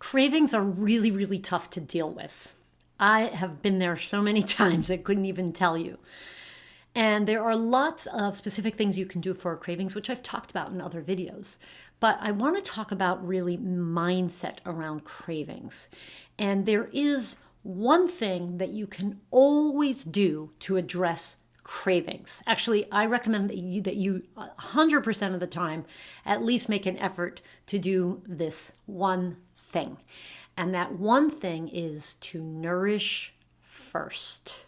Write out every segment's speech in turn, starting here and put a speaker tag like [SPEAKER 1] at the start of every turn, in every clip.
[SPEAKER 1] Cravings are really, really tough to deal with. I have been there so many times I couldn't even tell you. And there are lots of specific things you can do for cravings, which I've talked about in other videos. But I want to talk about really mindset around cravings. And there is one thing that you can always do to address cravings. Actually, I recommend that you 100% of the time at least make an effort to do this one thing. And that one thing is to nourish first.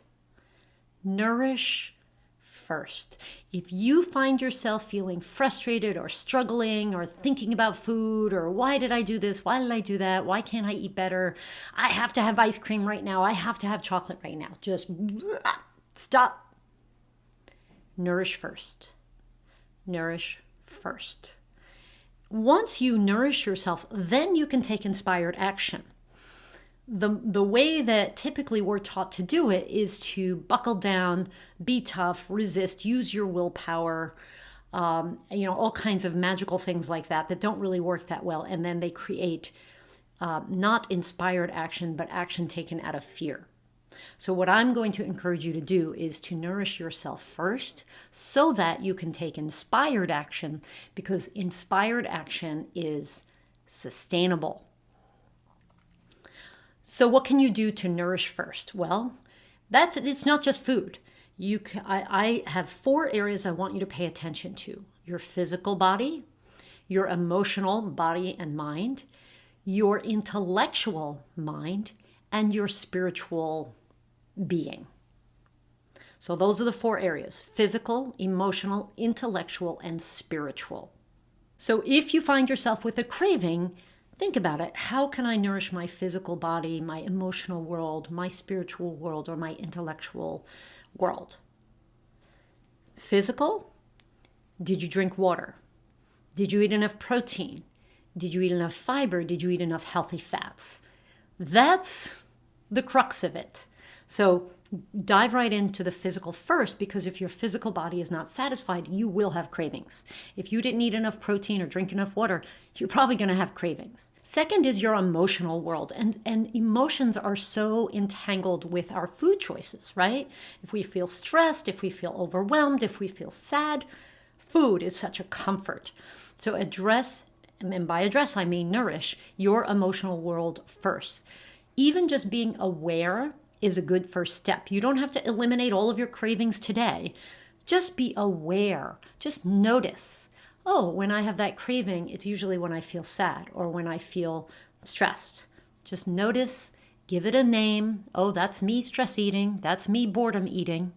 [SPEAKER 1] Nourish first. If you find yourself feeling frustrated or struggling or thinking about food or why did I do this? Why did I do that? Why can't I eat better? I have to have ice cream right now. I have to have chocolate right now. Just stop. Nourish first. Nourish first. Once you nourish yourself, then you can take inspired action. The way that typically we're taught to do it is to buckle down, be tough, resist, use your willpower, all kinds of magical things like that don't really work that well. And then they create not inspired action, but action taken out of fear. So what I'm going to encourage you to do is to nourish yourself first so that you can take inspired action, because inspired action is sustainable. So what can you do to nourish first? Well, it's not just food. I have 4 areas I want you to pay attention to: your physical body, your emotional body and mind, your intellectual mind, and your spiritual being. So those are the 4 areas: physical, emotional, intellectual, and spiritual. So if you find yourself with a craving, think about it. How can I nourish my physical body, my emotional world, my spiritual world, or my intellectual world? Physical, did you drink water? Did you eat enough protein? Did you eat enough fiber? Did you eat enough healthy fats? That's the crux of it. So dive right into the physical first, because if your physical body is not satisfied, you will have cravings. If you didn't eat enough protein or drink enough water, you're probably going to have cravings. Second is your emotional world. And emotions are so entangled with our food choices, right? If we feel stressed, if we feel overwhelmed, if we feel sad, food is such a comfort. So address, and by address I mean nourish, your emotional world first. Even just being aware is a good first step. You don't have to eliminate all of your cravings today. Just be aware. Just notice. Oh, when I have that craving, it's usually when I feel sad or when I feel stressed. Just notice, give it a name. Oh, that's me stress eating. That's me boredom eating.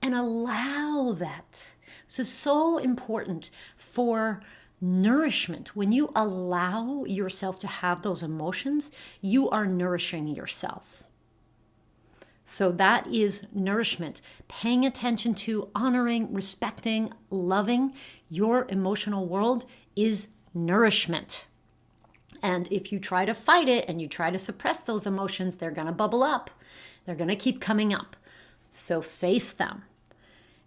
[SPEAKER 1] And allow that. This is so important for nourishment. When you allow yourself to have those emotions, you are nourishing yourself. So that is nourishment. Paying attention to, honoring, respecting, loving your emotional world is nourishment. And if you try to fight it and you try to suppress those emotions, they're going to bubble up. They're going to keep coming up. So face them.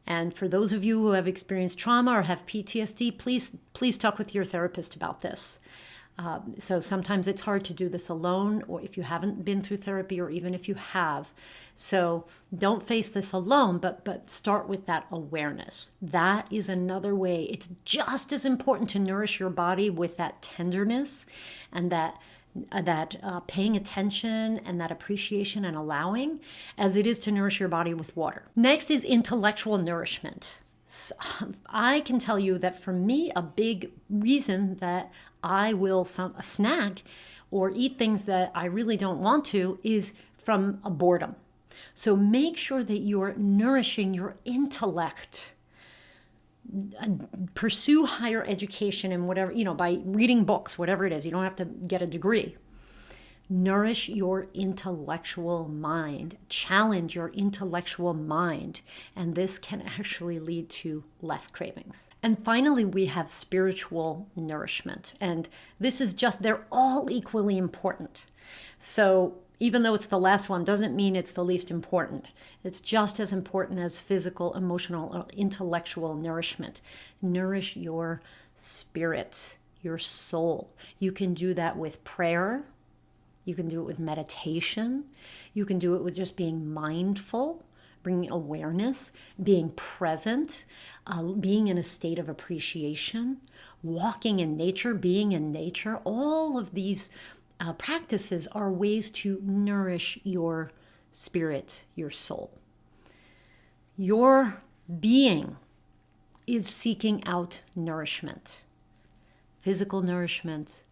[SPEAKER 1] And for those of you who have experienced trauma or have PTSD, please talk with your therapist about this. So sometimes it's hard to do this alone, or if you haven't been through therapy, or even if you have. So don't face this alone, but start with that awareness. That is another way. It's just as important to nourish your body with that tenderness and that paying attention and that appreciation and allowing as it is to nourish your body with water. Next is intellectual nourishment. So I can tell you that for me, a big reason that I will snack or eat things that I really don't want to is from a boredom. So make sure that you're nourishing your intellect. Pursue higher education and whatever, by reading books, whatever it is. You don't have to get a degree. Nourish your intellectual mind. Challenge your intellectual mind. And this can actually lead to less cravings. And finally, we have spiritual nourishment. And this is they're all equally important. So even though it's the last one, doesn't mean it's the least important. It's just as important as physical, emotional, or intellectual nourishment. Nourish your spirit, your soul. You can do that with prayer. You can do it with meditation. You can do it with just being mindful, bringing awareness, being present, being in a state of appreciation, walking in nature, being in nature. All of these practices are ways to nourish your spirit, your soul. Your being is seeking out nourishment, physical nourishment,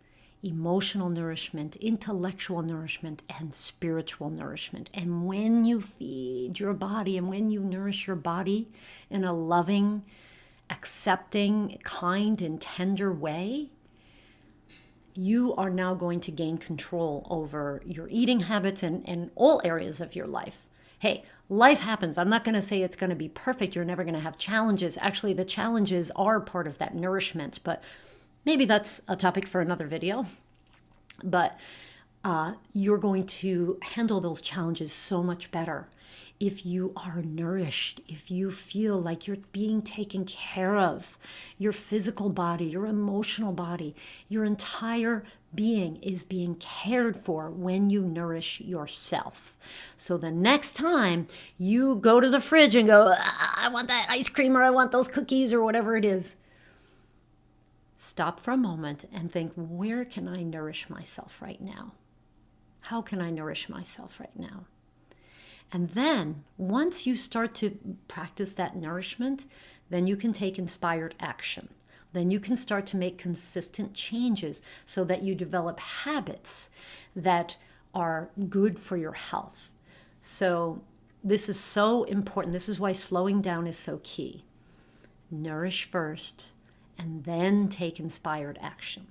[SPEAKER 1] emotional nourishment, intellectual nourishment, and spiritual nourishment. And when you feed your body and when you nourish your body in a loving, accepting, kind, and tender way, you are now going to gain control over your eating habits and all areas of your life. Hey, life happens. I'm not going to say it's going to be perfect. You're never going to have challenges. Actually, the challenges are part of that nourishment, but maybe that's a topic for another video. But you're going to handle those challenges so much better if you are nourished, if you feel like you're being taken care of. Your physical body, your emotional body, your entire being is being cared for when you nourish yourself. So the next time you go to the fridge and go, I want that ice cream, or I want those cookies, or whatever it is, stop for a moment and think, where can I nourish myself right now? How can I nourish myself right now? And then once you start to practice that nourishment, then you can take inspired action. Then you can start to make consistent changes so that you develop habits that are good for your health. So this is so important. This is why slowing down is so key. Nourish first, and then take inspired action.